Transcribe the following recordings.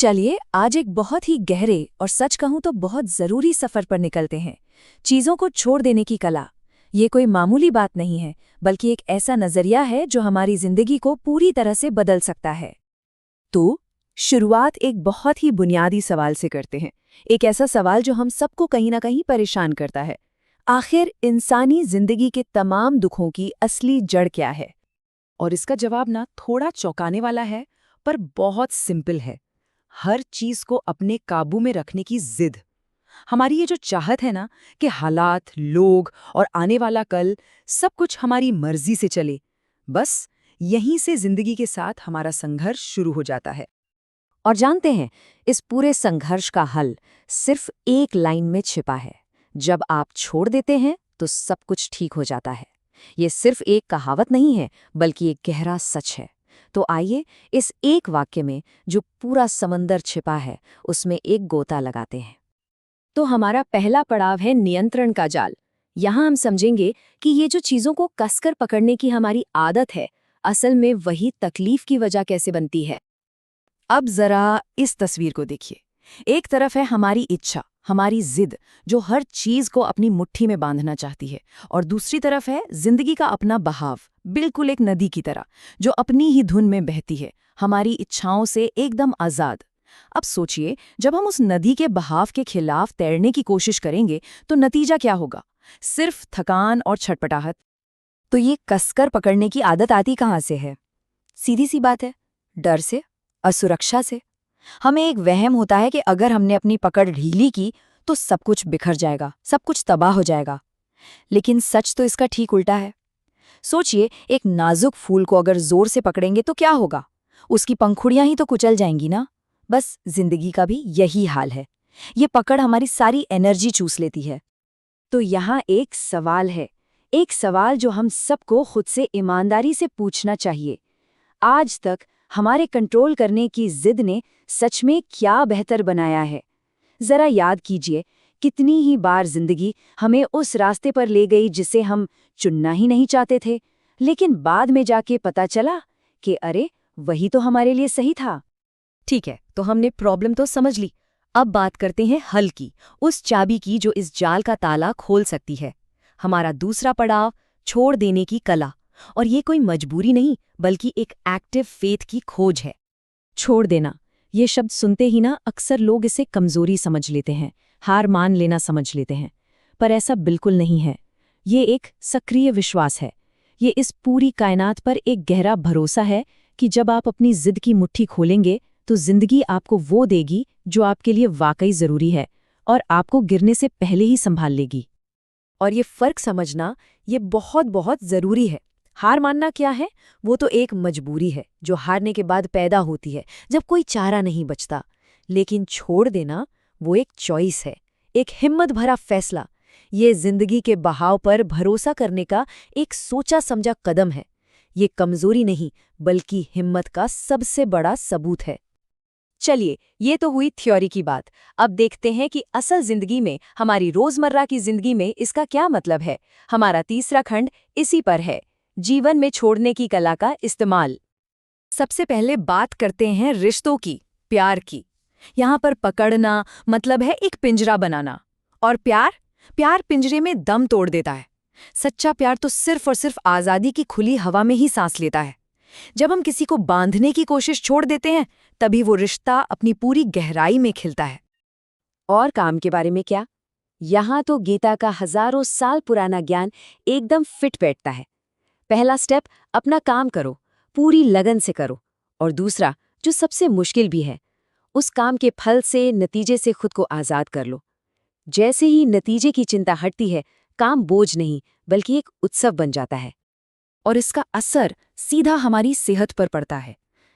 चलिए आज एक बहुत ही गहरे और सच कहूं तो बहुत जरूरी सफर पर निकलते हैं। चीजों को छोड़ देने की कला। ये कोई मामूली बात नहीं है, बल्कि एक ऐसा नजरिया है जो हमारी जिंदगी को पूरी तरह से बदल सकता है। तो शुरुआत एक बहुत ही बुनियादी सवाल से करते हैं। एक ऐसा सवाल जो हम सबको कहीं ना कहीं परेशान करता है। आखिर इंसानी जिंदगी के तमाम दुखों की असली जड़ क्या है? और इसका जवाब ना थोड़ा चौंकाने वाला है, पर बहुत सिंपल है। हर चीज को अपने काबू में रखने की जिद। हमारी ये जो चाहत है ना कि हालात, लोग और आने वाला कल सब कुछ हमारी मर्जी से चले, बस यहीं से जिंदगी के साथ हमारा संघर्ष शुरू हो जाता है। और जानते हैं, इस पूरे संघर्ष का हल सिर्फ एक लाइन में छिपा है। जब आप छोड़ देते हैं तो सब कुछ ठीक हो जाता है। ये सिर्फ एक कहावत नहीं है, बल्कि एक गहरा सच है। तो आइए इस एक वाक्य में जो पूरा समंदर छिपा है, उसमें एक गोता लगाते हैं। तो हमारा पहला पड़ाव है नियंत्रण का जाल। यहाँ हम समझेंगे कि ये जो चीजों को कसकर पकड़ने की हमारी आदत है, असल में वही तकलीफ की वजह कैसे बनती है। अब जरा इस तस्वीर को देखिए। एक तरफ है हमारी इच्छा, हमारी जिद, जो हर चीज को अपनी मुट्ठी में बांधना चाहती है, और दूसरी तरफ है जिंदगी का अपना बहाव, बिल्कुल एक नदी की तरह, जो अपनी ही धुन में बहती है, हमारी इच्छाओं से एकदम आजाद। अब सोचिए, जब हम उस नदी के बहाव के खिलाफ तैरने की कोशिश करेंगे तो नतीजा क्या होगा? सिर्फ थकान और छटपटाहट। तो ये कसकर पकड़ने की आदत आती कहाँ से है? सीधी सी बात है, डर से, असुरक्षा से। हमें एक वहम होता है कि अगर हमने अपनी पकड़ ढीली की तो सब कुछ बिखर जाएगा, सब कुछ तबाह हो जाएगा। लेकिन सच तो इसका ठीक उल्टा है। सोचिए, एक नाजुक फूल को अगर जोर से पकड़ेंगे तो क्या होगा? उसकी पंखुड़ियां ही तो कुचल जाएंगी ना। बस जिंदगी का भी यही हाल है। ये पकड़ हमारी सारी एनर्जी चूस लेती है। तो यहाँ एक सवाल है, एक सवाल जो हम सबको खुद से ईमानदारी से पूछना चाहिए। आज तक हमारे कंट्रोल करने की जिद ने सच में क्या बेहतर बनाया है? जरा याद कीजिए, कितनी ही बार जिंदगी हमें उस रास्ते पर ले गई जिसे हम चुनना ही नहीं चाहते थे, लेकिन बाद में जाके पता चला कि अरे, वही तो हमारे लिए सही था। ठीक है, तो हमने प्रॉब्लम तो समझ ली। अब बात करते हैं हल की, उस चाबी की जो इस जाल का ताला खोल सकती है। हमारा दूसरा पड़ाव, छोड़ देने की कला। और ये कोई मजबूरी नहीं, बल्कि एक एक्टिव फेथ की खोज है। छोड़ देना, ये शब्द सुनते ही ना अक्सर लोग इसे कमजोरी समझ लेते हैं, हार मान लेना समझ लेते हैं। पर ऐसा बिल्कुल नहीं है। ये एक सक्रिय विश्वास है। ये इस पूरी कायनात पर एक गहरा भरोसा है कि जब आप अपनी जिद की मुट्ठी खोलेंगे तो जिंदगी आपको वो देगी जो आपके लिए वाकई जरूरी है, और आपको गिरने से पहले ही संभाल लेगी। और ये फर्क समझना, ये बहुत बहुत जरूरी है। हार मानना क्या है? वो तो एक मजबूरी है जो हारने के बाद पैदा होती है, जब कोई चारा नहीं बचता। लेकिन छोड़ देना, वो एक चॉइस है, एक हिम्मत भरा फैसला। ये जिंदगी के बहाव पर भरोसा करने का एक सोचा समझा कदम है। ये कमजोरी नहीं, बल्कि हिम्मत का सबसे बड़ा सबूत है। चलिए, ये तो हुई थ्योरी की बात। अब देखते हैं कि असल जिंदगी में, हमारी रोजमर्रा की जिंदगी में इसका क्या मतलब है। हमारा तीसरा खंड इसी पर है, जीवन में छोड़ने की कला का इस्तेमाल। सबसे पहले बात करते हैं रिश्तों की, प्यार की। यहाँ पर पकड़ना मतलब है एक पिंजरा बनाना। और प्यार, प्यार पिंजरे में दम तोड़ देता है। सच्चा प्यार तो सिर्फ और सिर्फ आज़ादी की खुली हवा में ही सांस लेता है। जब हम किसी को बांधने की कोशिश छोड़ देते हैं, तभी वो रिश्ता अपनी पूरी गहराई में खिलता है। और काम के बारे में क्या? यहाँ तो गीता का हजारों साल पुराना ज्ञान एकदम फिट बैठता है। पहला स्टेप, अपना काम करो, पूरी लगन से करो। और दूसरा, जो सबसे मुश्किल भी है, उस काम के फल से, नतीजे से खुद को आज़ाद कर लो। जैसे ही नतीजे की चिंता हटती है, काम बोझ नहीं, बल्कि एक उत्सव बन जाता है। और इसका असर सीधा हमारी सेहत पर पड़ता है।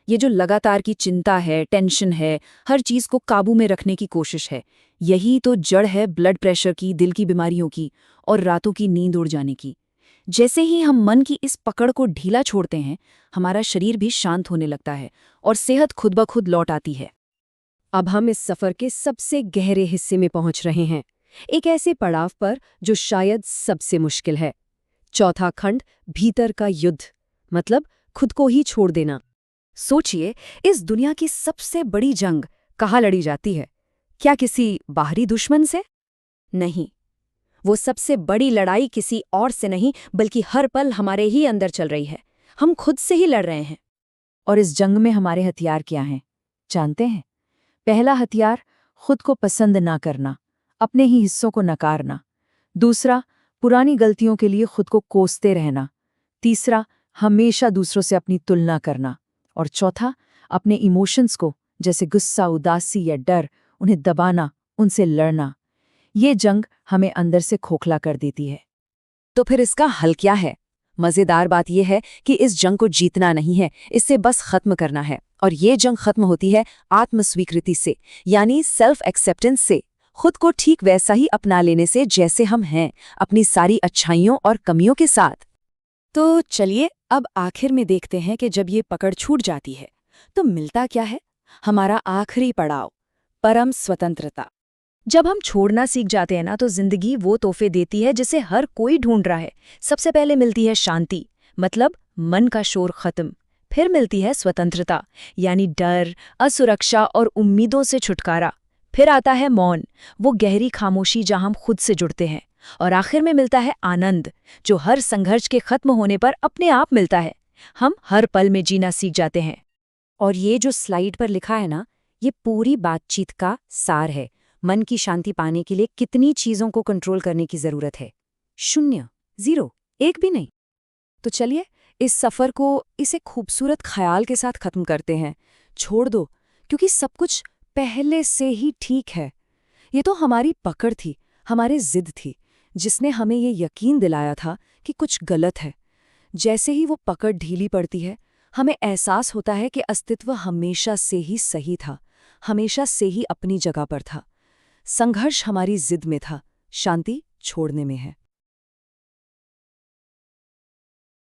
ये जो लगातार की चिंता है, टेंशन है, हर चीज़ को काबू में रखने की कोशिश है, यही तो जड़ है ब्लड प्रेशर की, दिल की बीमारियों की, और रातों की नींद उड़ जाने की। जैसे ही हम मन की इस पकड़ को ढीला छोड़ते हैं, हमारा शरीर भी शांत होने लगता है और सेहत खुद ब खुद लौट आती है। अब हम इस सफ़र के सबसे गहरे हिस्से में पहुंच रहे हैं, एक ऐसे पड़ाव पर जो शायद सबसे मुश्किल है। चौथा खंड, भीतर का युद्ध, मतलब खुद को ही छोड़ देना। सोचिए, इस दुनिया की सबसे बड़ी जंग कहाँ लड़ी जाती है? क्या किसी बाहरी दुश्मन से? नहीं, वो सबसे बड़ी लड़ाई किसी और से नहीं बल्कि हर पल हमारे ही अंदर चल रही है। हम खुद से ही लड़ रहे हैं। और इस जंग में हमारे हथियार क्या हैं, जानते हैं? पहला हथियार, खुद को पसंद ना करना, अपने ही हिस्सों को नकारना। दूसरा, पुरानी गलतियों के लिए खुद को कोसते रहना। तीसरा, हमेशा दूसरों से अपनी तुलना करना। और चौथा, अपने इमोशंस को, जैसे गुस्सा, उदासी या डर, उन्हें दबाना, उनसे लड़ना। ये जंग हमें अंदर से खोखला कर देती है। तो फिर इसका हल क्या है? मज़ेदार बात यह है कि इस जंग को जीतना नहीं है, इससे बस खत्म करना है। और ये जंग खत्म होती है आत्मस्वीकृति से, यानी सेल्फ एक्सेप्टेंस से, खुद को ठीक वैसा ही अपना लेने से जैसे हम हैं, अपनी सारी अच्छाइयों और कमियों के साथ। तो चलिए अब आखिर में देखते हैं कि जब ये पकड़ छूट जाती है तो मिलता क्या है? हमारा आखिरी पड़ाव, परम स्वतंत्रता। जब हम छोड़ना सीख जाते हैं ना, तो जिंदगी वो तोहफे देती है जिसे हर कोई ढूंढ रहा है। सबसे पहले मिलती है शांति, मतलब मन का शोर खत्म। फिर मिलती है स्वतंत्रता, यानी डर, असुरक्षा और उम्मीदों से छुटकारा। फिर आता है मौन, वो गहरी खामोशी जहां हम खुद से जुड़ते हैं। और आखिर में मिलता है आनंद, जो हर संघर्ष के खत्म होने पर अपने आप मिलता है। हम हर पल में जीना सीख जाते हैं। और ये जो स्लाइड पर लिखा है ना, ये पूरी बातचीत का सार है। मन की शांति पाने के लिए कितनी चीजों को कंट्रोल करने की जरूरत है? 0, 0, एक भी नहीं। तो चलिए इस सफर को इसे खूबसूरत ख्याल के साथ खत्म करते हैं। छोड़ दो, क्योंकि सब कुछ पहले से ही ठीक है। ये तो हमारी पकड़ थी, हमारी जिद थी, जिसने हमें ये यकीन दिलाया था कि कुछ गलत है। जैसे ही वो पकड़ ढीली पड़ती है, हमें एहसास होता है कि अस्तित्व हमेशा से ही सही था, हमेशा से ही अपनी जगह पर था। संघर्ष हमारी जिद में था, शांति छोड़ने में है।